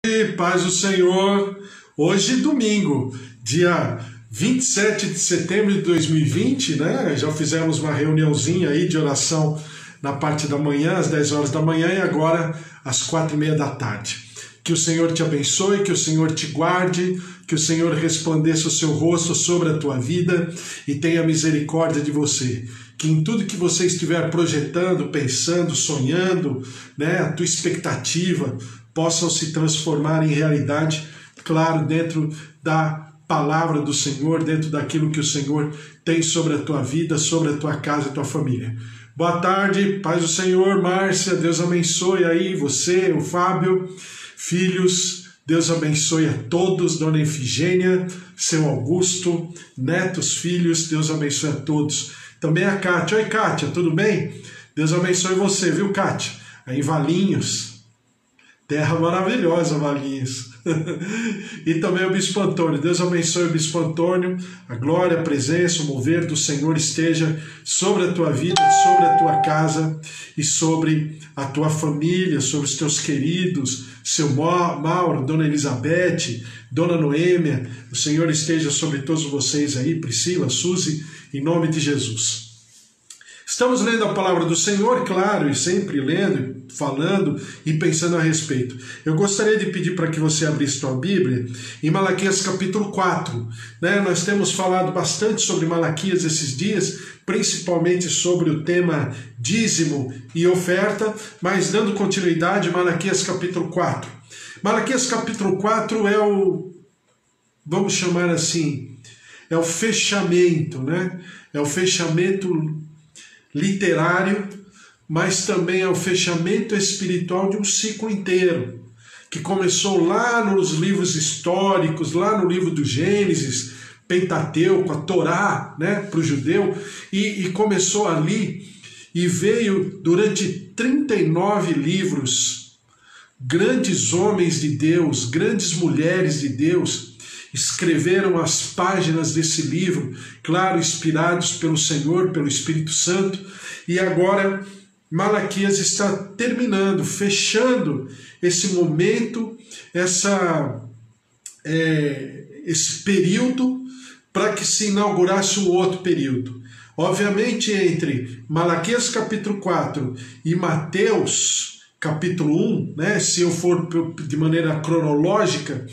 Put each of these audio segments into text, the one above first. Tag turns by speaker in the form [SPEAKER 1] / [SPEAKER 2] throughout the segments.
[SPEAKER 1] E paz do Senhor, hoje domingo, dia 27 de setembro de 2020, né? Já fizemos uma reuniãozinha aí de oração na parte da manhã, às 10 horas da manhã, e agora às 4:30 da tarde. Que o Senhor te abençoe, que o Senhor te guarde, que o Senhor resplandeça o seu rosto sobre a tua vida e tenha misericórdia de você. Que em tudo que você estiver projetando, pensando, sonhando, né, a tua expectativa possam se transformar em realidade, claro, dentro da palavra do Senhor, dentro daquilo que o Senhor tem sobre a tua vida, sobre a tua casa e a tua família. Boa tarde, paz do Senhor, Márcia, Deus abençoe aí você, o Fábio, filhos, Deus abençoe a todos, Dona Efigênia, seu Augusto, netos, filhos, Deus abençoe a todos. Também a Kátia. Oi, Kátia, tudo bem? Deus abençoe você, viu, Kátia? Aí em Valinhos, terra maravilhosa, Valinhos. E também o Bispo Antônio. Deus abençoe o Bispo Antônio. A glória, a presença, o mover do Senhor esteja sobre a tua vida, sobre a tua casa e sobre a tua família, sobre os teus queridos, seu Mauro, Dona Elizabeth, Dona Noêmia. O Senhor esteja sobre todos vocês aí, Priscila, Suzy, em nome de Jesus. Estamos lendo a palavra do Senhor, claro, e sempre lendo, falando e pensando a respeito. Eu gostaria de pedir para que você abrisse sua Bíblia em Malaquias capítulo 4. Né? Nós temos falado bastante sobre Malaquias esses dias, principalmente sobre o tema dízimo e oferta, mas dando continuidade, Malaquias capítulo 4. Malaquias capítulo 4 é o, vamos chamar assim, é o fechamento, né? É o fechamento literário, mas também é o fechamento espiritual de um ciclo inteiro, que começou lá nos livros históricos, lá no livro do Gênesis, Pentateuco, a Torá, né, para o judeu, e começou ali e veio durante 39 livros, grandes homens de Deus, grandes mulheres de Deus, escreveram as páginas desse livro, claro, inspirados pelo Senhor, pelo Espírito Santo, e agora Malaquias está terminando, fechando esse momento, esse período, para que se inaugurasse um outro período. Obviamente, entre Malaquias capítulo 4 e Mateus capítulo 1, né, se eu for de maneira cronológica,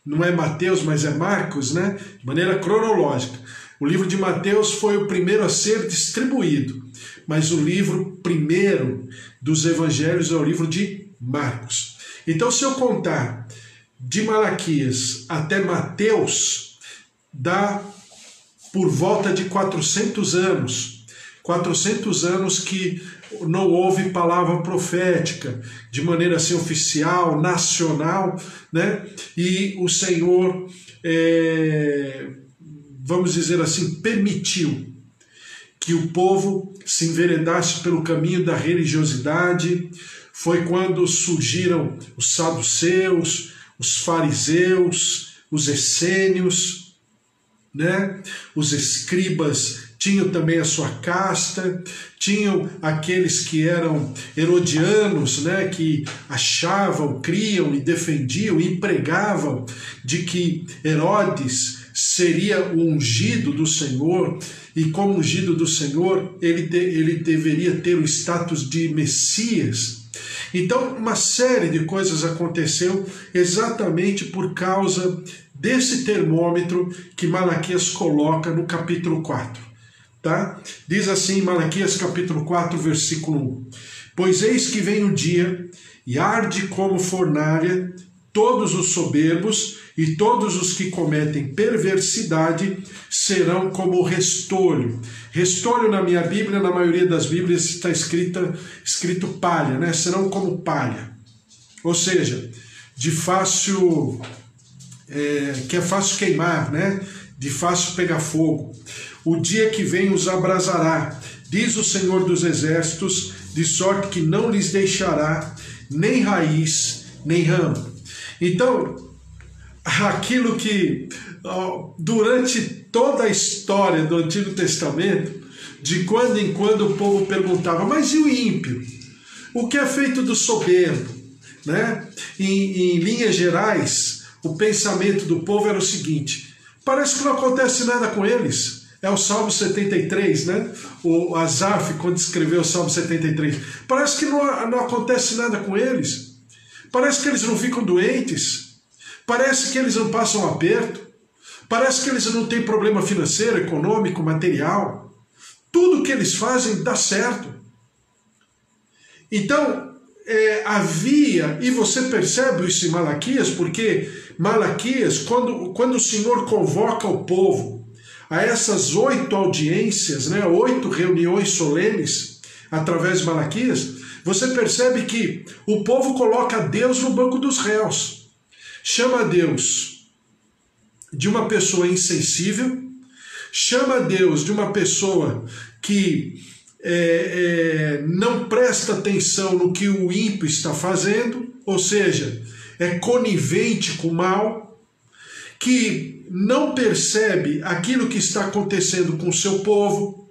[SPEAKER 1] não é Mateus, mas é Marcos, né? De maneira cronológica. O livro de Mateus foi o primeiro a ser distribuído, mas o livro primeiro dos evangelhos é o livro de Marcos. Então, se eu contar de Malaquias até Mateus, dá por volta de 400 anos. 400 anos que não houve palavra profética, de maneira assim oficial, nacional, né? E o Senhor, vamos dizer assim, permitiu que o povo se enveredasse pelo caminho da religiosidade. Foi quando surgiram os saduceus, os fariseus, os essênios, né? Os escribas tinham também a sua casta, tinham aqueles que eram herodianos, né, que achavam, criam e defendiam e pregavam de que Herodes seria o ungido do Senhor, e como ungido do Senhor, ele deveria ter o status de Messias. Então, uma série de coisas aconteceu exatamente por causa desse termômetro que Malaquias coloca no capítulo 4. Tá? Diz assim, Malaquias capítulo 4, versículo 1. Pois eis que vem o dia, e arde como fornalha todos os soberbos, e todos os que cometem perversidade serão como restolho. Restolho na minha Bíblia, na maioria das Bíblias está escrito palha, né? Serão como palha. Ou seja, de fácil, que é fácil queimar, né? De fácil pegar fogo. O dia que vem os abrasará, diz o Senhor dos Exércitos, de sorte que não lhes deixará nem raiz, nem ramo. Então, aquilo que durante toda a história do Antigo Testamento, de quando em quando o povo perguntava, mas e o ímpio? O que é feito do soberbo? né? Em linhas gerais, o pensamento do povo era o seguinte: parece que não acontece nada com eles. É o Salmo 73, né? O Asaf, quando escreveu o Salmo 73. Parece que não acontece nada com eles. Parece que eles não ficam doentes. Parece que eles não passam aperto. Parece que eles não têm problema financeiro, econômico, material. Tudo que eles fazem dá certo. Então, havia, e você percebe isso em Malaquias, porque Malaquias, quando o Senhor convoca o povo a essas 8 audiências, né, 8 reuniões solenes, através de Malaquias, você percebe que o povo coloca Deus no banco dos réus. Chama Deus de uma pessoa insensível, chama Deus de uma pessoa que não presta atenção no que o ímpio está fazendo, ou seja, é conivente com o mal, que não percebe aquilo que está acontecendo com o seu povo,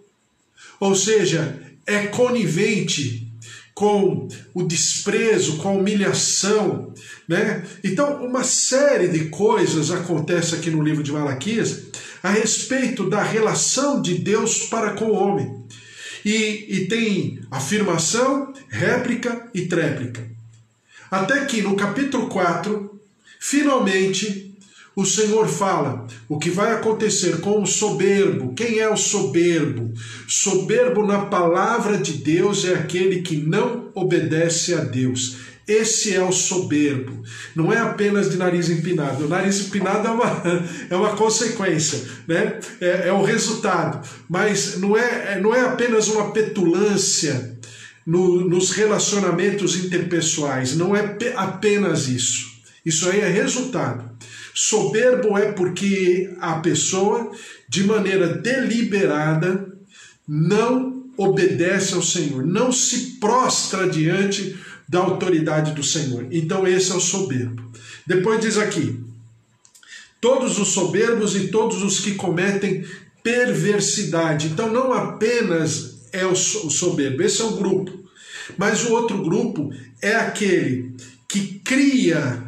[SPEAKER 1] ou seja, é conivente com o desprezo, com a humilhação, né? Então, uma série de coisas acontece aqui no livro de Malaquias a respeito da relação de Deus para com o homem. E tem afirmação, réplica e tréplica. Até que no capítulo 4, finalmente, o Senhor fala o que vai acontecer com o soberbo. Quem é o soberbo? Soberbo na palavra de Deus é aquele que não obedece a Deus. Esse é o soberbo. Não é apenas de nariz empinado. O nariz empinado é uma consequência, né? É o resultado. Mas não é apenas uma petulância nos relacionamentos interpessoais. Não é apenas isso. Isso aí é resultado. Soberbo é porque a pessoa, de maneira deliberada, não obedece ao Senhor, não se prostra diante da autoridade do Senhor. Então esse é o soberbo. Depois diz aqui: todos os soberbos e todos os que cometem perversidade. Então não apenas é o soberbo, esse é um grupo. Mas o outro grupo é aquele que cria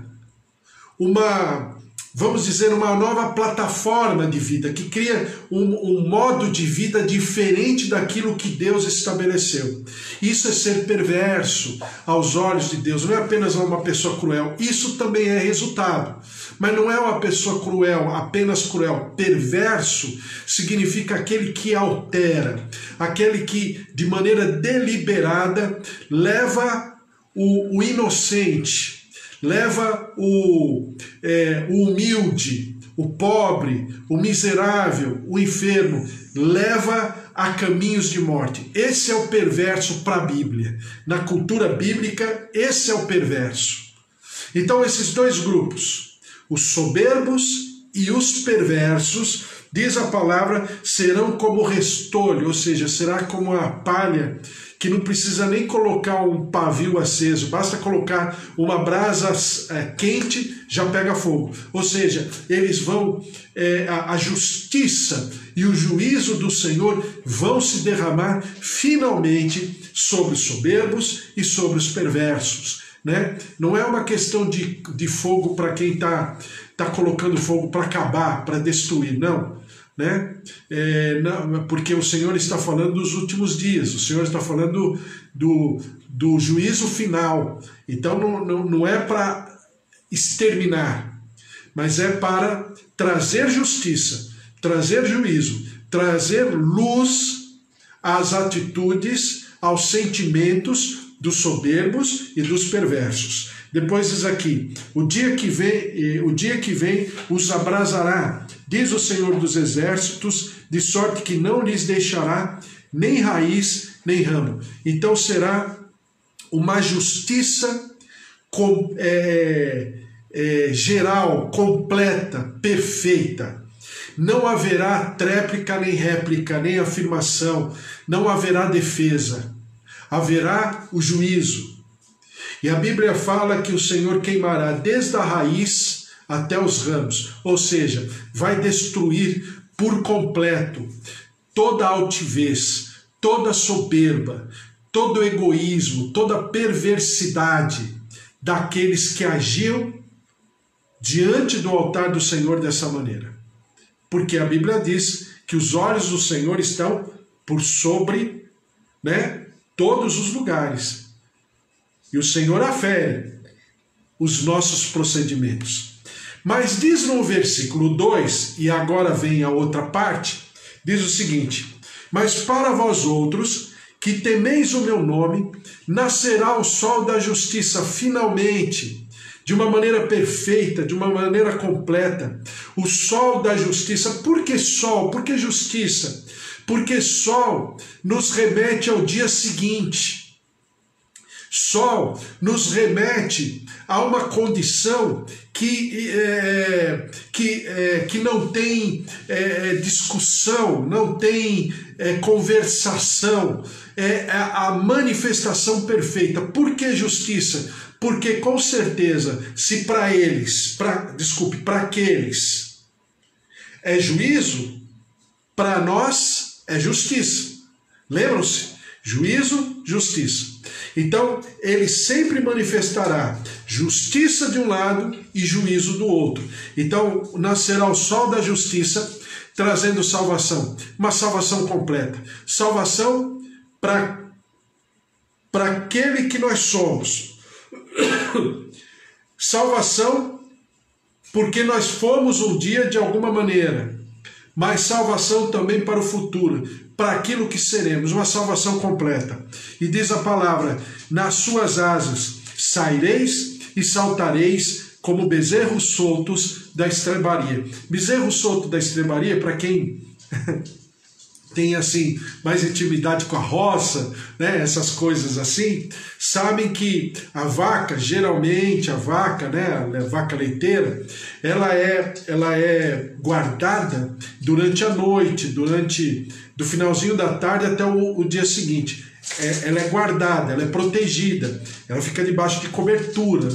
[SPEAKER 1] vamos dizer, uma nova plataforma de vida, que cria um modo de vida diferente daquilo que Deus estabeleceu. Isso é ser perverso aos olhos de Deus. Não é apenas uma pessoa cruel, isso também é resultado. Mas não é uma pessoa cruel, apenas cruel. Perverso significa aquele que altera, aquele que de maneira deliberada leva o inocente, leva o humilde, o pobre, o miserável, o enfermo, leva a caminhos de morte. Esse é o perverso para a Bíblia. Na cultura bíblica, esse é o perverso. Então esses dois grupos, os soberbos e os perversos, diz a palavra, serão como restolho, ou seja, será como a palha que não precisa nem colocar um pavio aceso, basta colocar uma brasa quente, já pega fogo. Ou seja, eles vão, a justiça e o juízo do Senhor vão se derramar finalmente sobre os soberbos e sobre os perversos, né? Não é uma questão de fogo para quem está colocando fogo para acabar, para destruir, não. Né? Não, porque o Senhor está falando dos últimos dias, o Senhor está falando do juízo final. Então não é para exterminar, mas é para trazer justiça, trazer juízo, trazer luz às atitudes, aos sentimentos dos soberbos e dos perversos. Depois diz aqui: o dia que vem os abrasará, diz o Senhor dos Exércitos, de sorte que não lhes deixará nem raiz nem ramo. Então será uma justiça geral, completa, perfeita. Não haverá tréplica nem réplica, nem afirmação, não haverá defesa. Haverá o juízo. E a Bíblia fala que o Senhor queimará desde a raiz até os ramos, ou seja, vai destruir por completo toda altivez, toda soberba, todo egoísmo, toda perversidade daqueles que agiam diante do altar do Senhor dessa maneira. Porque a Bíblia diz que os olhos do Senhor estão por sobre, todos os lugares. E o Senhor afere os nossos procedimentos. Mas diz no versículo 2, e agora vem a outra parte, diz o seguinte: mas para vós outros, que temeis o meu nome, nascerá o sol da justiça finalmente, de uma maneira perfeita, de uma maneira completa. O sol da justiça. Por que sol? Por que justiça? Porque sol nos remete ao dia seguinte. Sol nos remete a uma condição que não tem discussão, não tem conversação, é a manifestação perfeita. Por que justiça? Porque com certeza, se para aqueles é juízo, para nós é justiça. Lembram-se? Juízo, justiça. Então, ele sempre manifestará justiça de um lado e juízo do outro. Então, nascerá o sol da justiça, trazendo salvação. Uma salvação completa. Salvação para aquele que nós somos. Salvação porque nós fomos um dia de alguma maneira. Mas salvação também para o futuro, para aquilo que seremos, uma salvação completa. E diz a palavra: nas suas asas saireis e saltareis como bezerros soltos da estrebaria. Bezerro solto da estrebaria, para quem tem assim mais intimidade com a roça, essas coisas assim, sabem que a vaca, geralmente a vaca leiteira, ela é guardada durante a noite, do finalzinho da tarde até o dia seguinte. Ela é guardada, ela é protegida, ela fica debaixo de cobertura,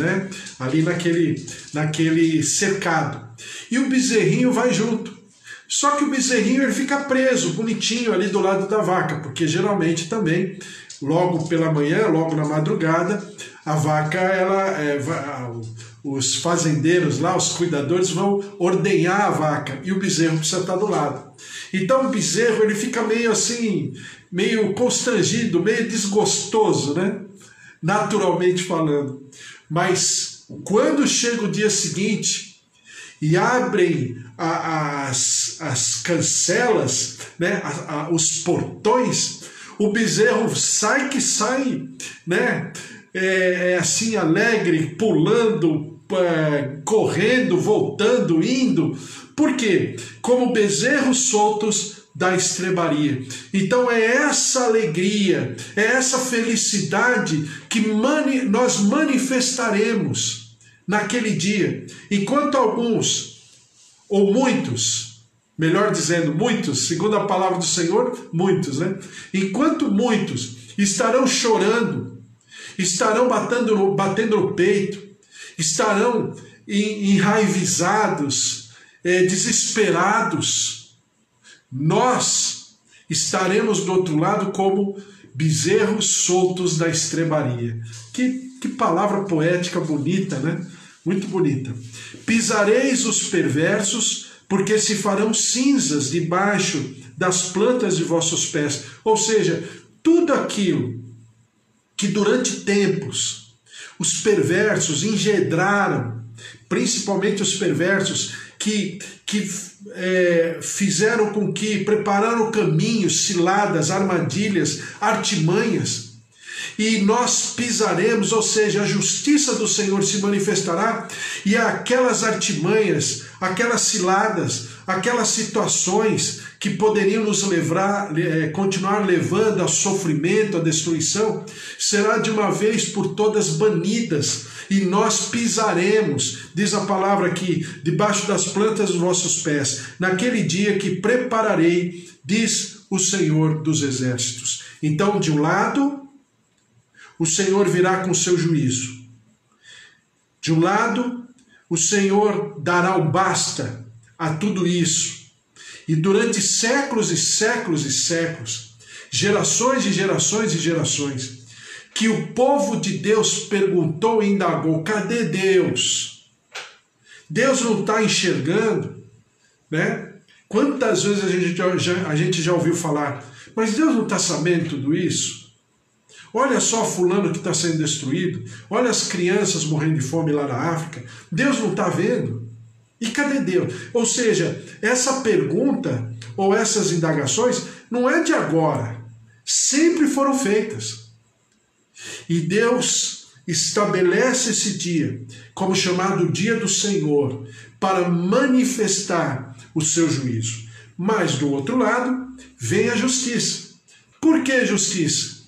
[SPEAKER 1] ali naquele cercado. E o bezerrinho vai junto. Só que o bezerrinho ele fica preso, bonitinho, ali do lado da vaca, porque geralmente também, logo pela manhã, logo na madrugada, a vaca, os fazendeiros lá, os cuidadores vão ordenhar a vaca e o bezerro precisa estar do lado. Então o bezerro ele fica meio assim, meio constrangido, meio desgostoso, naturalmente falando. Mas quando chega o dia seguinte e abrem as cancelas, os portões, o bezerro sai, assim alegre, pulando, correndo, voltando, indo. Por quê? Como bezerros soltos da estrebaria. Então é essa alegria, é essa felicidade que nós manifestaremos naquele dia. Enquanto alguns, ou muitos, melhor dizendo, muitos, segundo a palavra do Senhor, muitos, enquanto muitos estarão chorando, estarão batendo no peito, estarão enraivizados, desesperados, nós estaremos do outro lado como bezerros soltos da estrebaria. Que palavra poética bonita, Muito bonita. Pisareis os perversos, porque se farão cinzas debaixo das plantas de vossos pés. Ou seja, tudo aquilo que durante tempos os perversos engendraram, principalmente os perversos que fizeram com que prepararam caminhos, ciladas, armadilhas, artimanhas, e nós pisaremos, ou seja, a justiça do Senhor se manifestará, e aquelas artimanhas, aquelas ciladas, aquelas situações que poderiam nos continuar levando ao sofrimento, à destruição, será de uma vez por todas banidas, e nós pisaremos, diz a palavra aqui, debaixo das plantas dos vossos pés, naquele dia que prepararei, diz o Senhor dos Exércitos. Então, de um lado, o Senhor virá com seu juízo. De um lado, o Senhor dará o basta a tudo isso. E durante séculos e séculos e séculos, gerações e gerações e gerações, que o povo de Deus perguntou e indagou: cadê Deus? Deus não está enxergando, né? Quantas vezes a gente já ouviu falar, mas Deus não está sabendo tudo isso? Olha só fulano que está sendo destruído, olha as crianças morrendo de fome lá na África, Deus não está vendo? E cadê Deus? Ou seja, essa pergunta ou essas indagações não é de agora, sempre foram feitas. E Deus estabelece esse dia como chamado Dia do Senhor para manifestar o seu juízo. Mas do outro lado vem a justiça. Por que justiça?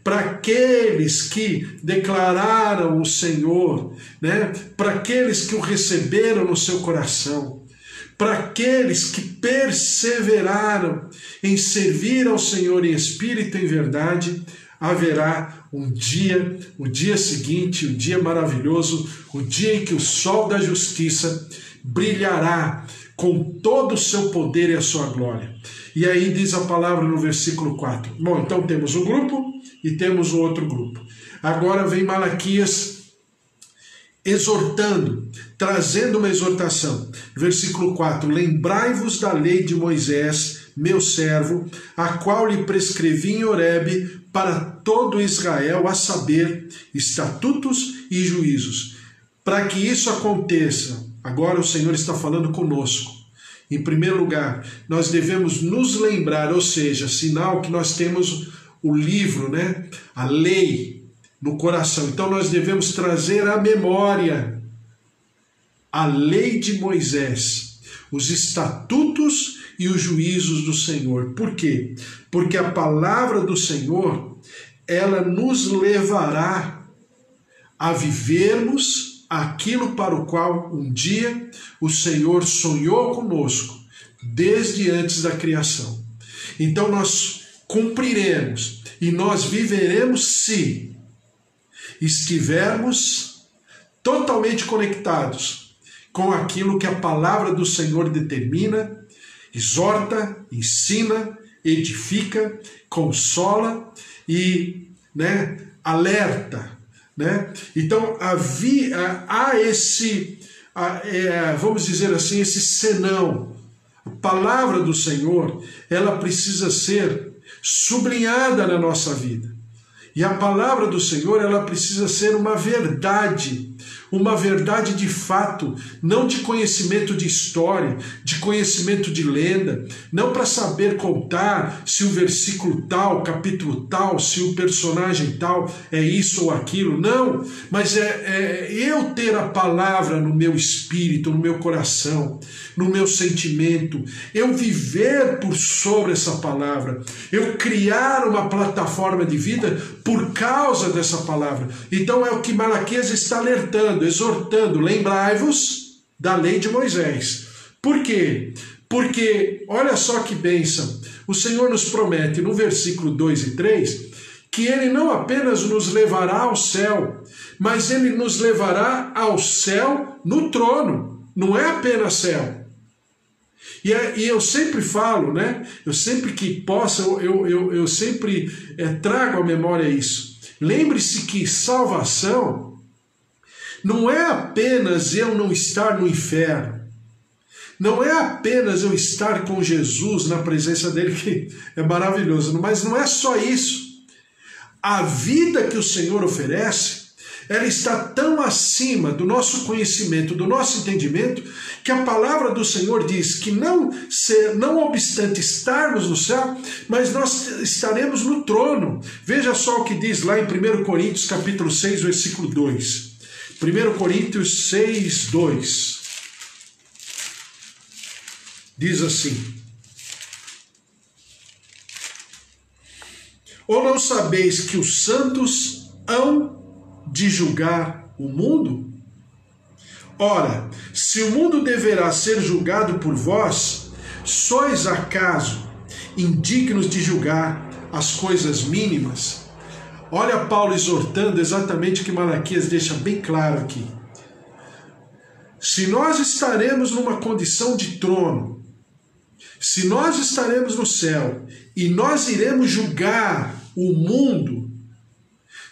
[SPEAKER 1] Para aqueles que declararam o Senhor, né? Para aqueles que o receberam no seu coração, para aqueles que perseveraram em servir ao Senhor em espírito e em verdade, haverá um dia, o dia seguinte, o dia maravilhoso, o dia em que o sol da justiça brilhará com todo o seu poder e a sua glória. E aí diz a palavra no versículo 4. Bom, então temos um grupo e temos o outro grupo. Agora vem Malaquias exortando, trazendo uma exortação. Versículo 4. Lembrai-vos da lei de Moisés, meu servo, a qual lhe prescrevi em Horebe para todo Israel, a saber, estatutos e juízos. Para que isso aconteça, agora o Senhor está falando conosco. Em primeiro lugar, nós devemos nos lembrar, ou seja, sinal que nós temos o livro, né? A lei no coração. Então nós devemos trazer à memória a lei de Moisés, os estatutos e os juízos do Senhor. Por quê? Porque a palavra do Senhor, ela nos levará a vivermos aquilo para o qual um dia o Senhor sonhou conosco, desde antes da criação. Então nós cumpriremos e nós viveremos se estivermos totalmente conectados com aquilo que a palavra do Senhor determina, exorta, ensina, edifica, consola e, né, alerta. Né? Então há esse, vamos dizer assim, esse senão. A palavra do Senhor, ela precisa ser sublinhada na nossa vida. E a palavra do Senhor, ela precisa ser uma verdade de fato, não de conhecimento de história, de conhecimento de lenda, não para saber contar se o versículo tal, capítulo tal, se o personagem tal é isso ou aquilo, não, mas é eu ter a palavra no meu espírito, no meu coração, no meu sentimento, eu viver por sobre essa palavra, eu criar uma plataforma de vida por causa dessa palavra. Então é o que Malaquias está alertando, exortando: lembrai-vos da lei de Moisés. Por quê? Porque, olha só que bênção, o Senhor nos promete no versículo 2 e 3 que Ele não apenas nos levará ao céu, mas Ele nos levará ao céu no trono, não é apenas céu. E eu sempre falo, né? Eu sempre que posso, eu sempre trago à memória isso. Lembre-se que salvação não é apenas eu não estar no inferno, não é apenas eu estar com Jesus na presença dele, que é maravilhoso, mas não é só isso. A vida que o Senhor oferece, ela está tão acima do nosso conhecimento, do nosso entendimento, que a palavra do Senhor diz que não obstante estarmos no céu, mas nós estaremos no trono. Veja só o que diz lá em 1 Coríntios capítulo 6, versículo 2. 1 Coríntios 6, 2. Diz assim: ou não sabeis que os santos hão de julgar o mundo? Ora, se o mundo deverá ser julgado por vós, sois acaso indignos de julgar as coisas mínimas? Olha Paulo exortando exatamente o que Malaquias deixa bem claro aqui. Se nós estaremos numa condição de trono, se nós estaremos no céu e nós iremos julgar o mundo,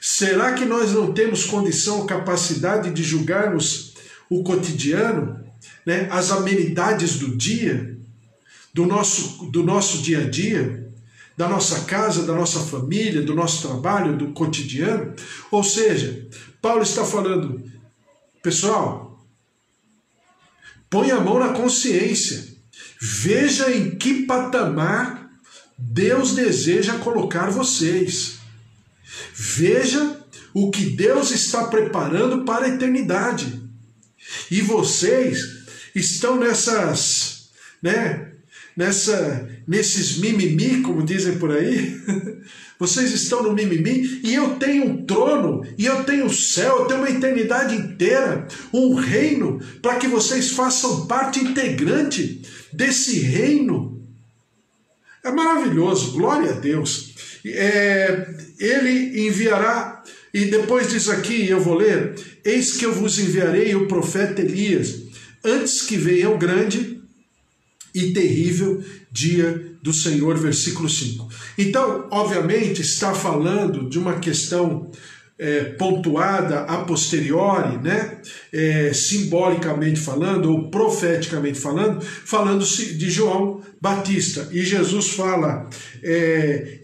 [SPEAKER 1] Será que nós não temos condição ou capacidade de julgarmos o cotidiano, né? As amenidades do dia, do nosso dia a dia, da nossa casa, da nossa família, do nosso trabalho, do cotidiano? Ou seja, Paulo está falando, pessoal, põe a mão na consciência, veja em que patamar Deus deseja colocar vocês. Veja o que Deus está preparando para a eternidade. E vocês estão nesses mimimi, como dizem por aí. Vocês estão no mimimi, e eu tenho um trono, e eu tenho o céu, eu tenho uma eternidade inteira, um reino, para que vocês façam parte integrante desse reino. É maravilhoso, glória a Deus. Ele enviará, e depois diz aqui, eu vou ler, eis que eu vos enviarei o profeta Elias, antes que venha o grande e terrível dia do Senhor, versículo 5. Então, obviamente, está falando de uma questão pontuada a posteriori, né? Simbolicamente falando, ou profeticamente falando-se de João Batista. E Jesus fala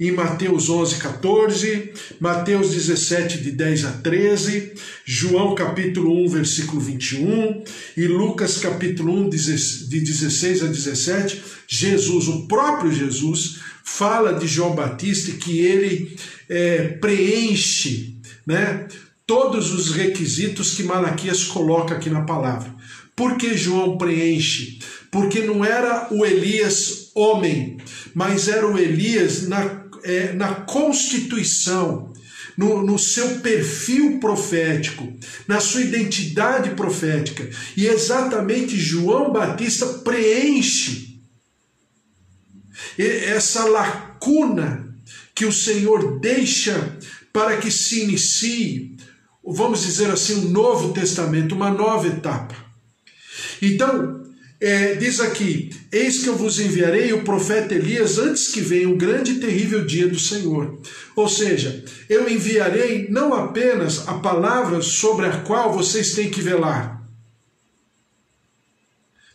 [SPEAKER 1] em Mateus 11:14, Mateus 17, de 10 a 13, João capítulo 1, versículo 21, e Lucas capítulo 1, de 16 a 17, Jesus, o próprio Jesus, fala de João Batista que ele preenche, né, todos os requisitos que Malaquias coloca aqui na palavra. Por que João preenche? Porque não era o Elias homem, mas era o Elias na constituição, no seu perfil profético, na sua identidade profética. E exatamente João Batista preenche essa lacuna que o Senhor deixa para que se inicie, vamos dizer assim, um novo testamento, uma nova etapa. Então, diz aqui, eis que eu vos enviarei o profeta Elias antes que venha o grande e terrível dia do Senhor. Ou seja, eu enviarei não apenas a palavra sobre a qual vocês têm que velar.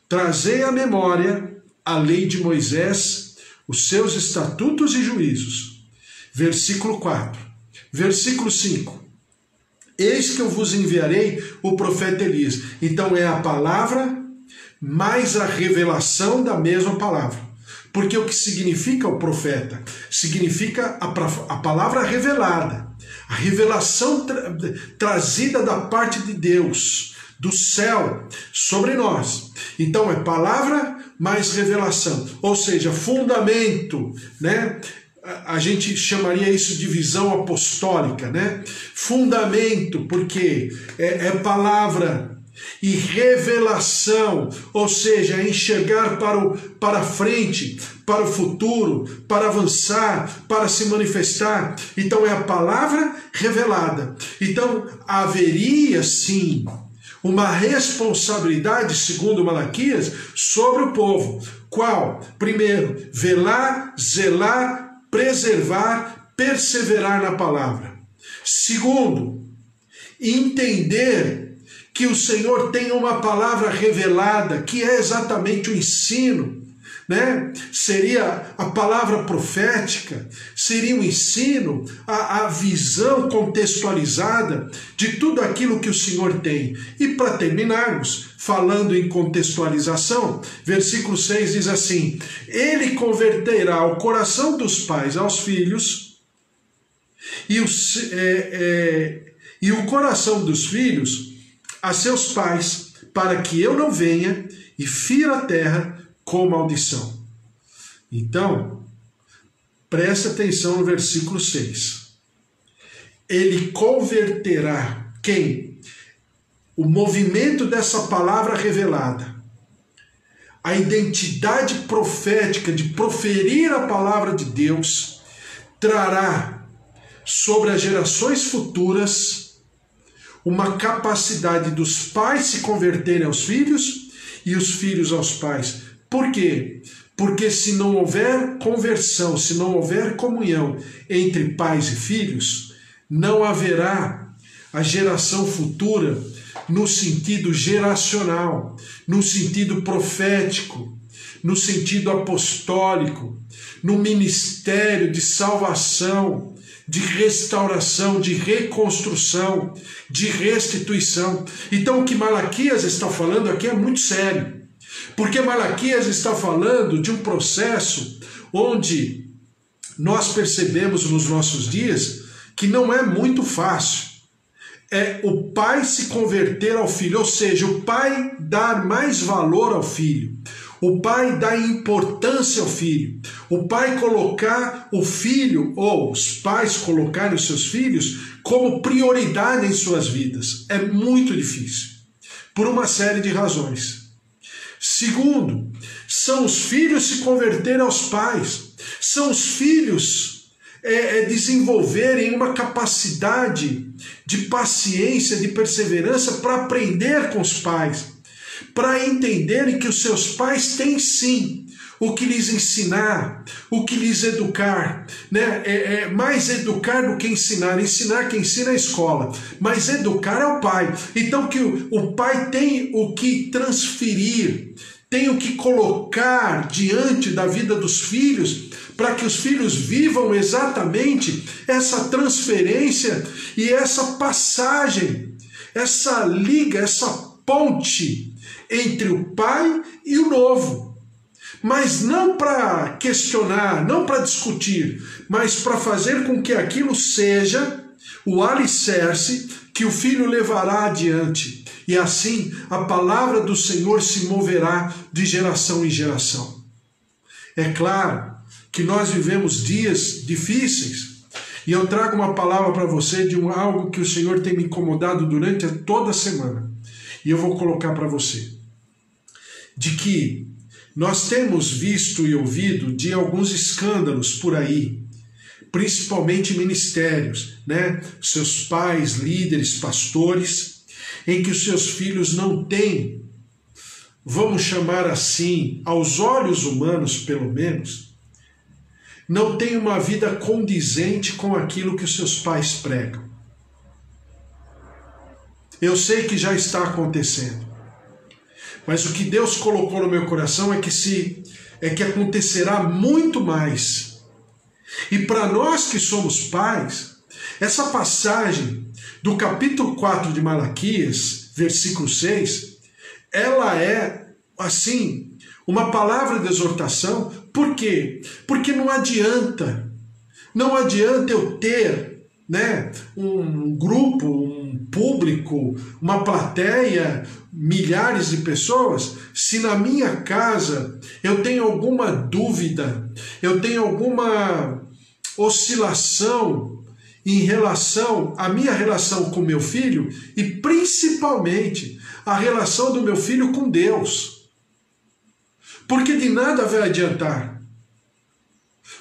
[SPEAKER 1] Trazei à memória a lei de Moisés, os seus estatutos e juízos. Versículo 4. Versículo 5. Eis que eu vos enviarei o profeta Elias. Então é a palavra mais a revelação da mesma palavra. Porque o que significa o profeta? Significa a palavra revelada. A revelação trazida da parte de Deus, do céu, sobre nós. Então é palavra mais revelação. Ou seja, fundamento, né? A gente chamaria isso de visão apostólica, né? Fundamento, porque é palavra, e revelação, ou seja, enxergar para frente, para o futuro, para avançar, para se manifestar. Então é a palavra revelada. Então haveria sim uma responsabilidade, segundo Malaquias, sobre o povo. Qual? Primeiro, velar, zelar, preservar, perseverar na palavra. Segundo, entender que o Senhor tem uma palavra revelada, que é exatamente o ensino, né? Seria a palavra profética, seria o ensino, a visão contextualizada de tudo aquilo que o Senhor tem. E para terminarmos, falando em contextualização, versículo 6 diz assim: ele converterá o coração dos pais aos filhos e o coração dos filhos a seus pais, para que eu não venha e fira a terra com maldição. Então, presta atenção no versículo 6. Ele converterá quem? O movimento dessa palavra revelada, a identidade profética de proferir a palavra de Deus, trará sobre as gerações futuras uma capacidade dos pais se converterem aos filhos e os filhos aos pais. Por quê? Porque se não houver conversão, se não houver comunhão entre pais e filhos, não haverá a geração futura no sentido geracional, no sentido profético, no sentido apostólico, no ministério de salvação, de restauração, de reconstrução, de restituição. Então o que Malaquias está falando aqui é muito sério, porque Malaquias está falando de um processo onde nós percebemos nos nossos dias que não é muito fácil. É o pai se converter ao filho, ou seja, o pai dar mais valor ao filho, o pai dar importância ao filho, o pai colocar o filho, ou os pais colocarem os seus filhos como prioridade em suas vidas. É muito difícil, por uma série de razões. Segundo, são os filhos se converterem aos pais, são os filhos desenvolverem uma capacidade de paciência, de perseverança para aprender com os pais, para entenderem que os seus pais têm sim o que lhes ensinar, o que lhes educar, né? Mais educar do que ensinar. Ensinar, quem ensina é a escola, mas educar é o pai. Então que o pai tem o que transferir, tem o que colocar diante da vida dos filhos, para que os filhos vivam exatamente essa transferência e essa passagem, essa liga, essa ponte entre o pai e o novo. Mas não para questionar, não para discutir, mas para fazer com que aquilo seja o alicerce que o filho levará adiante. E assim a palavra do Senhor se moverá de geração em geração. É claro que nós vivemos dias difíceis, e eu trago uma palavra para você de algo que o Senhor tem me incomodado durante toda a semana, e eu vou colocar para você, de que nós temos visto e ouvido de alguns escândalos por aí, principalmente ministérios, né? Seus pais, líderes, pastores, em que os seus filhos não têm, vamos chamar assim, aos olhos humanos pelo menos, não têm uma vida condizente com aquilo que os seus pais pregam. Eu sei que já está acontecendo, mas o que Deus colocou no meu coração é que acontecerá muito mais. E para nós que somos pais, essa passagem do capítulo 4 de Malaquias, versículo 6, ela é, assim, uma palavra de exortação. Por quê? Porque não adianta eu ter, né, um grupo, um público, uma plateia, milhares de pessoas, se na minha casa eu tenho alguma dúvida, eu tenho alguma oscilação em relação à minha relação com meu filho e principalmente a relação do meu filho com Deus. Porque de nada vai adiantar.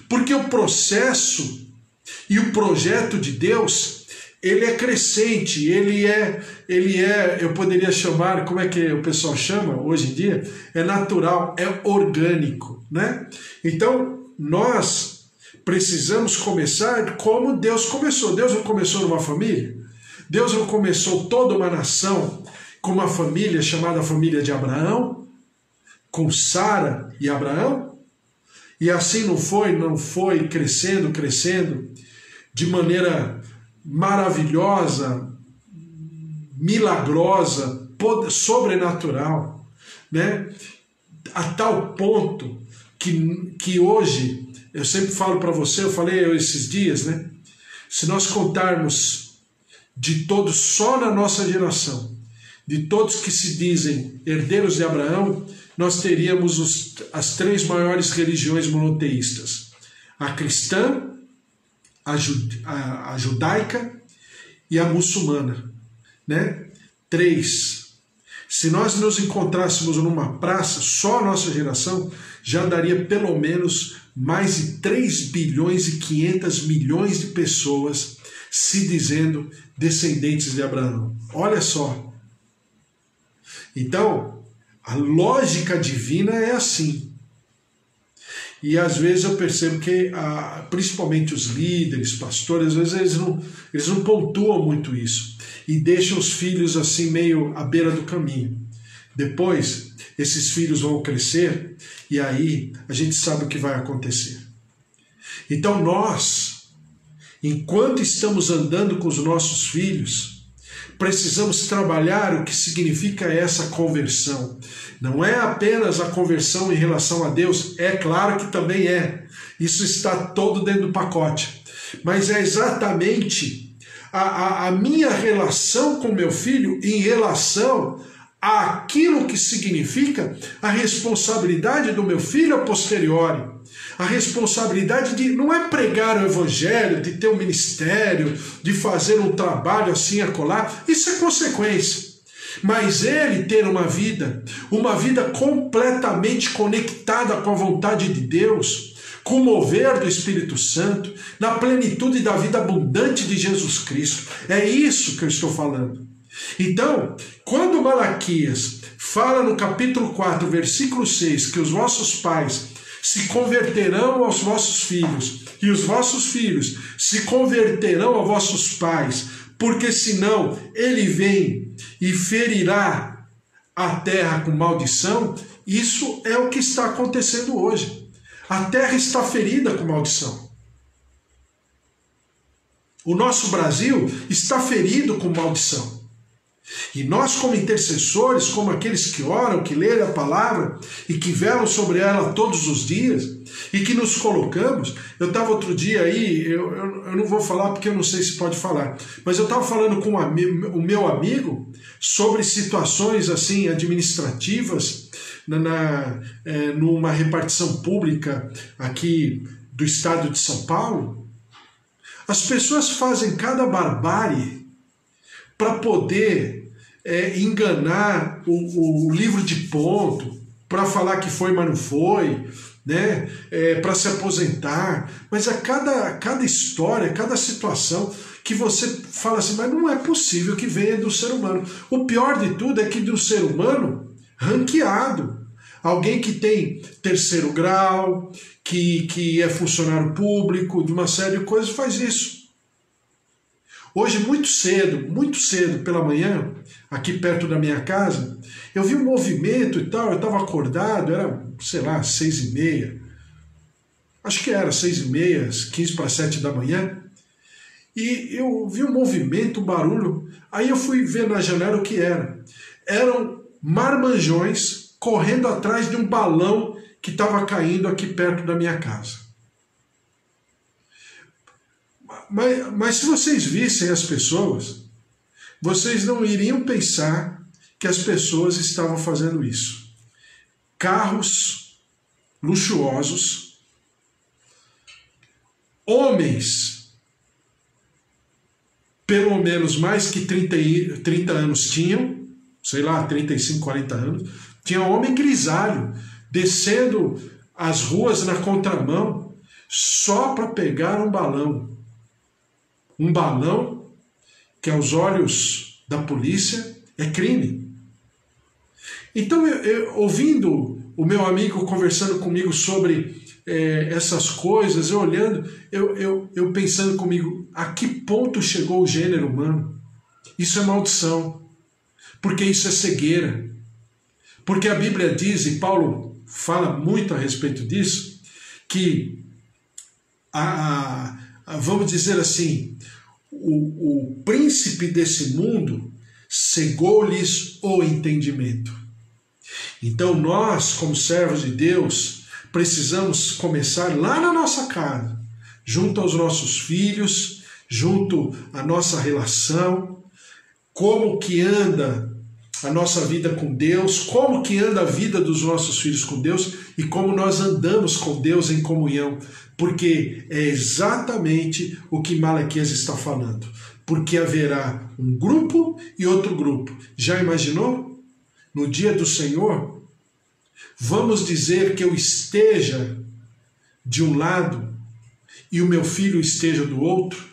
[SPEAKER 1] Porque o processo e o projeto de Deus, ele é crescente, ele é, eu poderia chamar, como é que o pessoal chama hoje em dia? É natural, é orgânico, né? Então, nós precisamos começar como Deus começou. Deus não começou numa família? Deus não começou toda uma nação com uma família chamada família de Abraão? Com Sara e Abraão? E assim não foi crescendo de maneira maravilhosa, milagrosa, sobrenatural, né? A tal ponto que hoje, eu sempre falo para você, eu falei esses dias, né? Se nós contarmos de todos, só na nossa geração, de todos que se dizem herdeiros de Abraão, nós teríamos as três maiores religiões monoteístas: a cristã, a judaica e a muçulmana, né? Três. Se nós nos encontrássemos numa praça, só a nossa geração já daria pelo menos mais de 3 bilhões e 500 milhões de pessoas se dizendo descendentes de Abraão. Olha só. Então, a lógica divina é assim. E às vezes eu percebo que, principalmente os líderes, pastores, às vezes eles não pontuam muito isso e deixam os filhos assim meio à beira do caminho. Depois, esses filhos vão crescer e aí a gente sabe o que vai acontecer. Então nós, enquanto estamos andando com os nossos filhos, precisamos trabalhar o que significa essa conversão. Não é apenas a conversão em relação a Deus, é claro que também é. Isso está todo dentro do pacote. Mas é exatamente a minha relação com meu filho em relação àquilo que significa a responsabilidade do meu filho a posteriori. A responsabilidade de não é pregar o evangelho, de ter um ministério, de fazer um trabalho assim acolá, isso é consequência. Mas ele ter uma vida completamente conectada com a vontade de Deus, com o mover do Espírito Santo, na plenitude da vida abundante de Jesus Cristo. É isso que eu estou falando. Então, quando Malaquias fala no capítulo 4, versículo 6, que os vossos pais se converterão aos vossos filhos, e os vossos filhos se converterão a vossos pais, porque senão ele vem e ferirá a terra com maldição. Isso é o que está acontecendo hoje. A terra está ferida com maldição. O nosso Brasil está ferido com maldição. E nós, como intercessores, como aqueles que oram, que leem a palavra e que velam sobre ela todos os dias e que nos colocamos. Eu estava outro dia aí, eu não vou falar porque eu não sei se pode falar, mas eu estava falando com o meu amigo sobre situações assim administrativas numa repartição pública aqui do estado de São Paulo. As pessoas fazem cada barbárie para poder enganar o livro de ponto, para falar que foi, mas não foi, né? Para se aposentar. Mas a cada história, cada situação que você fala assim, mas não é possível que venha do ser humano. O pior de tudo é que do ser humano ranqueado. Alguém que tem terceiro grau, que é funcionário público, de uma série de coisas, faz isso. Hoje, muito cedo pela manhã, aqui perto da minha casa, eu vi um movimento e tal, eu estava acordado, era, sei lá, 6h30, acho que era 6h30, 6:45 da manhã, e eu vi um movimento, um barulho, aí eu fui ver na janela o que era. Eram marmanjões correndo atrás de um balão que estava caindo aqui perto da minha casa. Mas se vocês vissem as pessoas, vocês não iriam pensar que as pessoas estavam fazendo isso. Carros luxuosos, homens, pelo menos mais que 30 anos tinham, sei lá, 35, 40 anos, tinha homem grisalho, descendo as ruas na contramão, só para pegar um balão. Um balão que aos olhos da polícia é crime. Então, eu ouvindo o meu amigo conversando comigo sobre essas coisas, eu olhando, eu pensando comigo, a que ponto chegou o gênero humano? Isso é maldição, porque isso é cegueira. Porque a Bíblia diz, e Paulo fala muito a respeito disso, que vamos dizer assim, o príncipe desse mundo cegou-lhes o entendimento. Então nós, como servos de Deus, precisamos começar lá na nossa casa, junto aos nossos filhos, junto à nossa relação, como que anda a nossa vida com Deus, como que anda a vida dos nossos filhos com Deus e como nós andamos com Deus em comunhão, porque é exatamente o que Malaquias está falando, porque haverá um grupo e outro grupo. Já imaginou? No dia do Senhor, vamos dizer que eu esteja de um lado e o meu filho esteja do outro?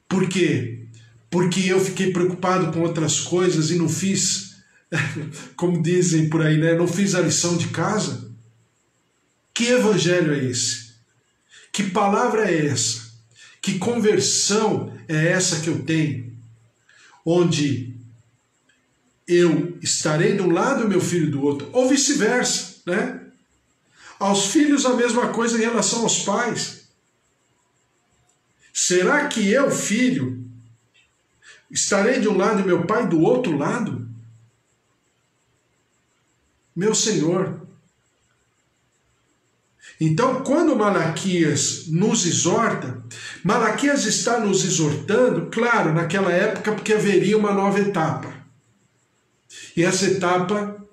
[SPEAKER 1] Por quê? Porque eu fiquei preocupado com outras coisas e não fiz, como dizem por aí, né? Não fiz a lição de casa. Que evangelho é esse? Que palavra é essa? Que conversão é essa que eu tenho? Onde eu estarei de um lado e meu filho do outro, ou vice-versa, né? Aos filhos a mesma coisa em relação aos pais. Será que eu, filho, estarei de um lado e meu pai do outro lado? Meu Senhor. Então, quando Malaquias nos exorta, Malaquias está nos exortando, claro, naquela época, porque haveria uma nova etapa. E essa etapa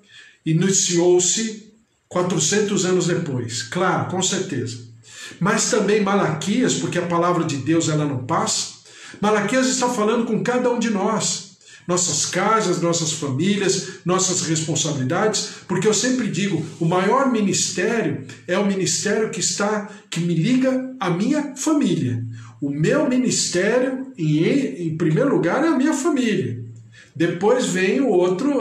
[SPEAKER 1] iniciou-se 400 anos depois, claro, com certeza. Mas também Malaquias, porque a palavra de Deus ela não passa, Malaquias está falando com cada um de nós, nossas casas, nossas famílias, nossas responsabilidades, porque eu sempre digo, o maior ministério é o ministério que me liga à minha família. O meu ministério, em primeiro lugar, é a minha família. Depois vem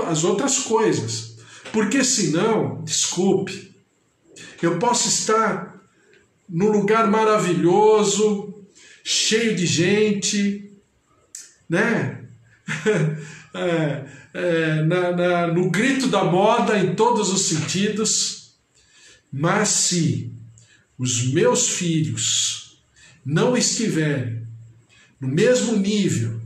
[SPEAKER 1] as outras coisas. Porque senão, desculpe, eu posso estar num lugar maravilhoso, cheio de gente, né? No grito da moda em todos os sentidos, mas se os meus filhos não estiverem no mesmo nível,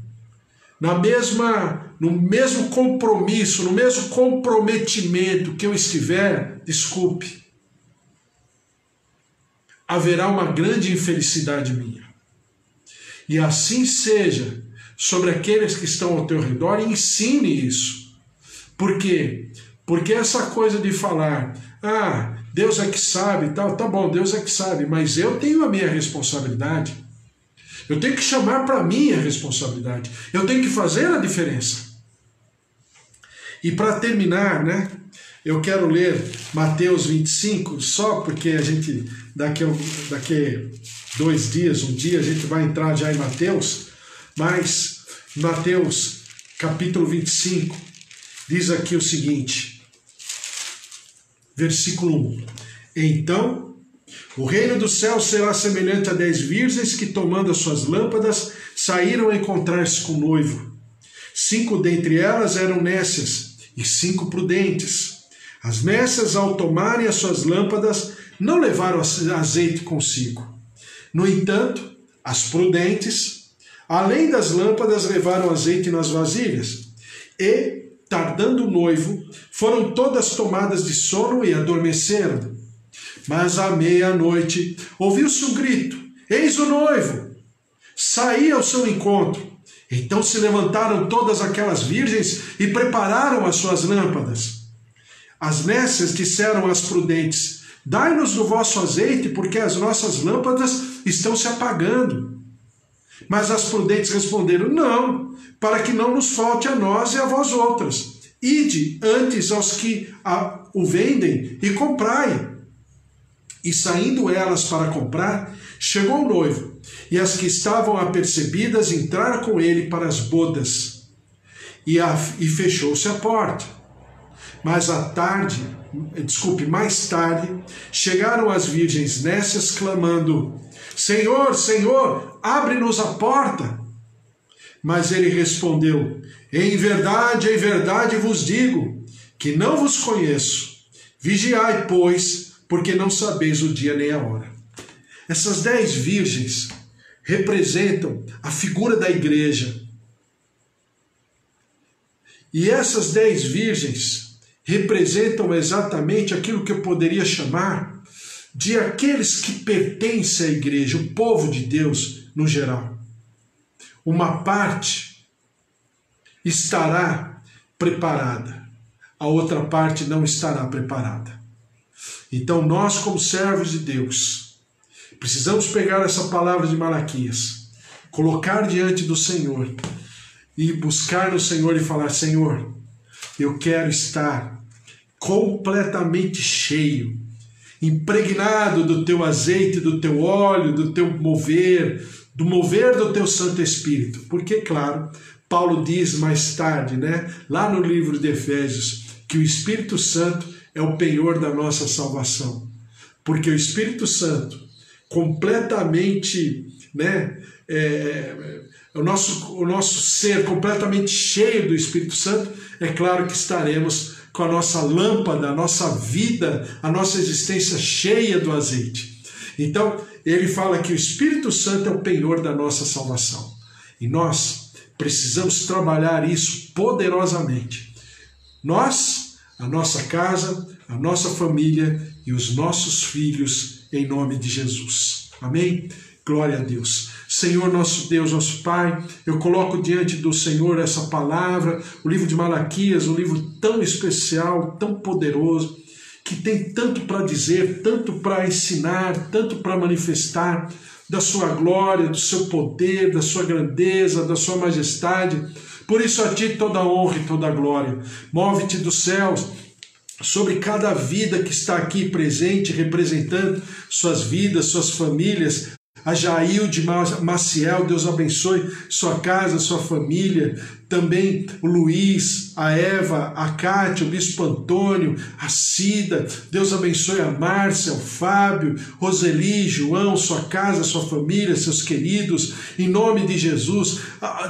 [SPEAKER 1] no mesmo compromisso, no mesmo comprometimento que eu estiver, desculpe, haverá uma grande infelicidade minha. E assim seja sobre aqueles que estão ao teu redor, e ensine isso. Por quê? Porque essa coisa de falar, Deus é que sabe, tá bom, Deus é que sabe, mas eu tenho a minha responsabilidade. Eu tenho que chamar para mim a responsabilidade. Eu tenho que fazer a diferença. E para terminar, né, eu quero ler Mateus 25, só porque a gente, daqui 2 dias, um dia, a gente vai entrar já em Mateus, mas Mateus capítulo 25 diz aqui o seguinte, versículo 1. Então, o reino dos céus será semelhante a 10 virgens que, tomando as suas lâmpadas, saíram a encontrar-se com o noivo. 5 dentre elas eram nécias e 5 prudentes. As nécias, ao tomarem as suas lâmpadas, não levaram azeite consigo. No entanto, as prudentes, além das lâmpadas, levaram azeite nas vasilhas. E, tardando o noivo, foram todas tomadas de sono e adormeceram. Mas à meia-noite ouviu-se um grito: eis o noivo! Saí ao seu encontro. Então se levantaram todas aquelas virgens e prepararam as suas lâmpadas. As nécias disseram às prudentes: dai-nos do vosso azeite, porque as nossas lâmpadas estão se apagando. Mas as prudentes responderam: não, para que não nos falte a nós e a vós outras. Ide antes aos que o vendem e comprai. E saindo elas para comprar, chegou o noivo, e as que estavam apercebidas entraram com ele para as bodas. E fechou-se a porta. Mais tarde, chegaram as virgens nécias, clamando: Senhor, Senhor, abre-nos a porta. Mas ele respondeu: em verdade vos digo, que não vos conheço. Vigiai, pois, porque não sabeis o dia nem a hora. Essas 10 virgens representam a figura da igreja. E essas 10 virgens representam exatamente aquilo que eu poderia chamar de aqueles que pertencem à igreja, o povo de Deus no geral. Uma parte estará preparada, a outra parte não estará preparada. Então nós, como servos de Deus, precisamos pegar essa palavra de Malaquias, colocar diante do Senhor e buscar no Senhor e falar: Senhor, eu quero estar completamente cheio, impregnado do teu azeite, do teu óleo, do teu mover, do mover do teu Santo Espírito. Porque, claro, Paulo diz mais tarde, né, lá no livro de Efésios, que o Espírito Santo é o penhor da nossa salvação. porque o Espírito Santo, completamente, né, o nosso ser completamente cheio do Espírito Santo, é claro que estaremos com a nossa lâmpada, a nossa vida, a nossa existência cheia do azeite. Então, ele fala que o Espírito Santo é o penhor da nossa salvação. E nós precisamos trabalhar isso poderosamente. Nós, a nossa casa, a nossa família e os nossos filhos, em nome de Jesus. Amém? Glória a Deus. Senhor, nosso Deus, nosso Pai, eu coloco diante do Senhor essa palavra, o livro de Malaquias, um livro tão especial, tão poderoso, que tem tanto para dizer, tanto para ensinar, tanto para manifestar da sua glória, do seu poder, da sua grandeza, da sua majestade. Por isso a Ti toda a honra e toda a glória. Move-te dos céus sobre cada vida que está aqui presente, representando suas vidas, suas famílias. A Jailde Maciel, Deus abençoe sua casa, sua família. Também o Luiz, a Eva, a Cátia, o Bispo Antônio, a Cida. Deus abençoe a Márcia, o Fábio, Roseli, João, sua casa, sua família, seus queridos. Em nome de Jesus.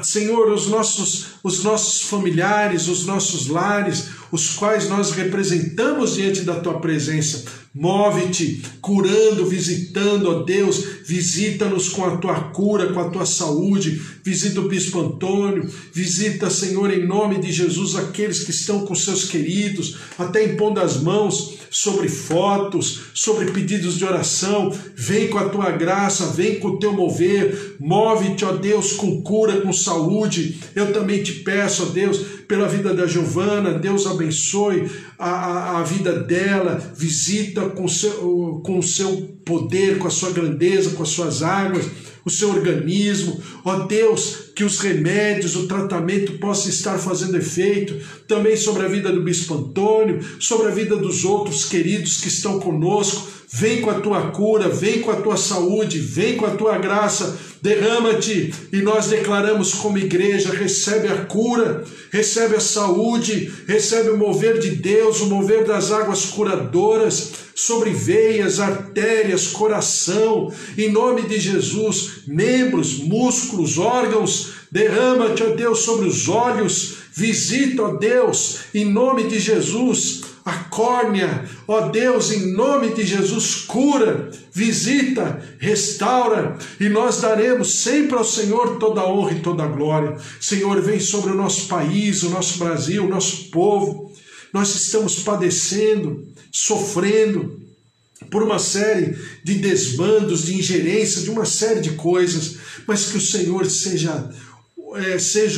[SPEAKER 1] Senhor, os nossos familiares, os nossos lares, os quais nós representamos diante da Tua presença. Move-te, curando, visitando, ó Deus, visita-nos com a Tua cura, com a Tua saúde, visita o Bispo Antônio, visita, Senhor, em nome de Jesus, aqueles que estão com seus queridos, até impondo as mãos sobre fotos, sobre pedidos de oração. Vem com a Tua graça, vem com o Teu mover, move-te, ó Deus, com cura, com saúde. Eu também te peço, ó Deus, pela vida da Giovana, Deus abençoe a vida dela, visita com o seu poder, com a sua grandeza, com as suas águas, o seu organismo. Ó Deus, que os remédios, o tratamento possa estar fazendo efeito também sobre a vida do Bispo Antônio, sobre a vida dos outros queridos que estão conosco. Vem com a Tua cura, vem com a Tua saúde, vem com a Tua graça, derrama-te, e nós declaramos como igreja: recebe a cura, recebe a saúde, recebe o mover de Deus, o mover das águas curadoras, sobre veias, artérias, coração, em nome de Jesus, membros, músculos, órgãos. Derrama-te, ó Deus, sobre os olhos, visita, ó Deus, em nome de Jesus, a córnea, ó Deus, em nome de Jesus, cura, visita, restaura, e nós daremos sempre ao Senhor toda a honra e toda a glória. Senhor, vem sobre o nosso país, o nosso Brasil, o nosso povo. Nós estamos padecendo, sofrendo por uma série de desbandos, de ingerência, de uma série de coisas, mas que o Senhor seja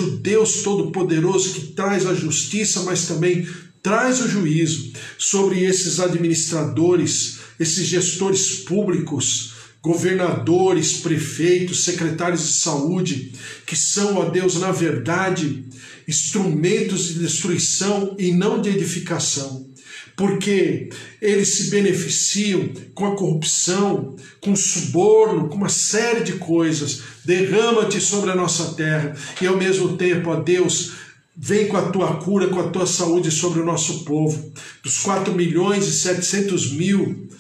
[SPEAKER 1] o Deus Todo-Poderoso que traz a justiça, mas também traz o juízo sobre esses administradores, esses gestores públicos, governadores, prefeitos, secretários de saúde, que são, ó Deus, na verdade, instrumentos de destruição e não de edificação, porque eles se beneficiam com a corrupção, com o suborno, com uma série de coisas. Derrama-te sobre a nossa terra e, ao mesmo tempo, ó Deus, vem com a Tua cura, com a Tua saúde sobre o nosso povo. Dos 4.700.000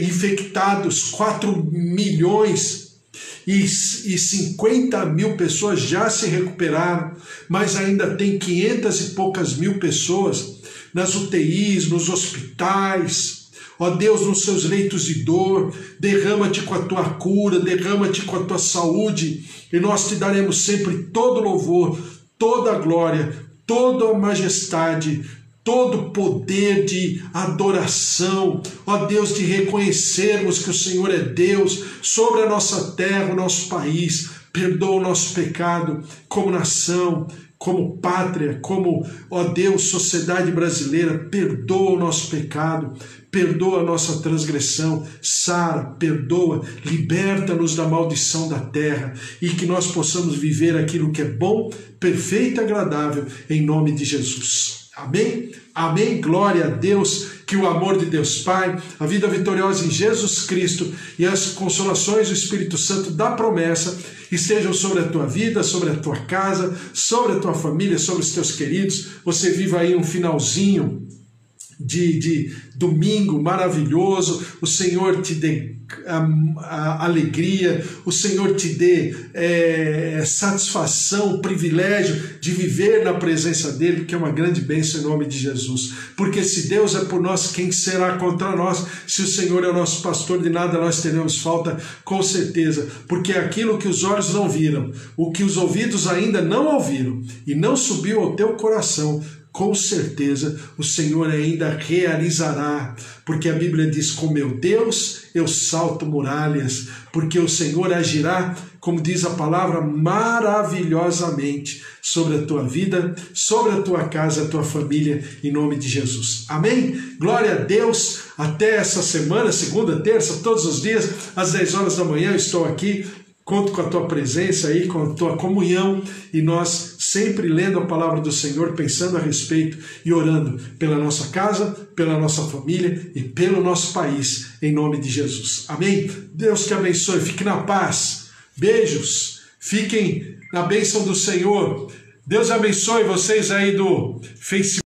[SPEAKER 1] infectados, 4.050.000 pessoas já se recuperaram, mas ainda tem 500 e poucas mil pessoas nas UTIs, nos hospitais. Ó Deus, nos seus leitos de dor, derrama-te com a Tua cura, derrama-te com a Tua saúde, e nós Te daremos sempre todo louvor, toda a glória, toda a majestade, todo o poder de adoração, ó Deus, de reconhecermos que o Senhor é Deus sobre a nossa terra, o nosso país. Perdoa o nosso pecado como nação, como pátria, como, ó Deus, sociedade brasileira. Perdoa o nosso pecado, perdoa a nossa transgressão, sara, perdoa, liberta-nos da maldição da terra, e que nós possamos viver aquilo que é bom, perfeito e agradável, em nome de Jesus. Amém? Amém? Glória a Deus. Que o amor de Deus Pai, a vida vitoriosa em Jesus Cristo e as consolações do Espírito Santo da promessa estejam sobre a tua vida, sobre a tua casa, sobre a tua família, sobre os teus queridos. Você viva aí um finalzinho de domingo maravilhoso, o Senhor te dê a alegria, o Senhor te dê satisfação, privilégio de viver na presença dEle, que é uma grande bênção em nome de Jesus. Porque se Deus é por nós, quem será contra nós? Se o Senhor é o nosso pastor, de nada nós teremos falta, com certeza. Porque aquilo que os olhos não viram, o que os ouvidos ainda não ouviram, e não subiu ao teu coração, com certeza o Senhor ainda realizará, porque a Bíblia diz: com meu Deus eu salto muralhas, porque o Senhor agirá, como diz a palavra, maravilhosamente sobre a tua vida, sobre a tua casa, a tua família, em nome de Jesus. Amém? Glória a Deus. Até essa semana, segunda, terça, todos os dias, às 10 horas da manhã eu estou aqui. Conto com a tua presença aí, com a tua comunhão, e nós sempre lendo a palavra do Senhor, pensando a respeito e orando pela nossa casa, pela nossa família e pelo nosso país, em nome de Jesus. Amém? Deus te abençoe, fique na paz. Beijos, fiquem na bênção do Senhor. Deus abençoe vocês aí do Facebook.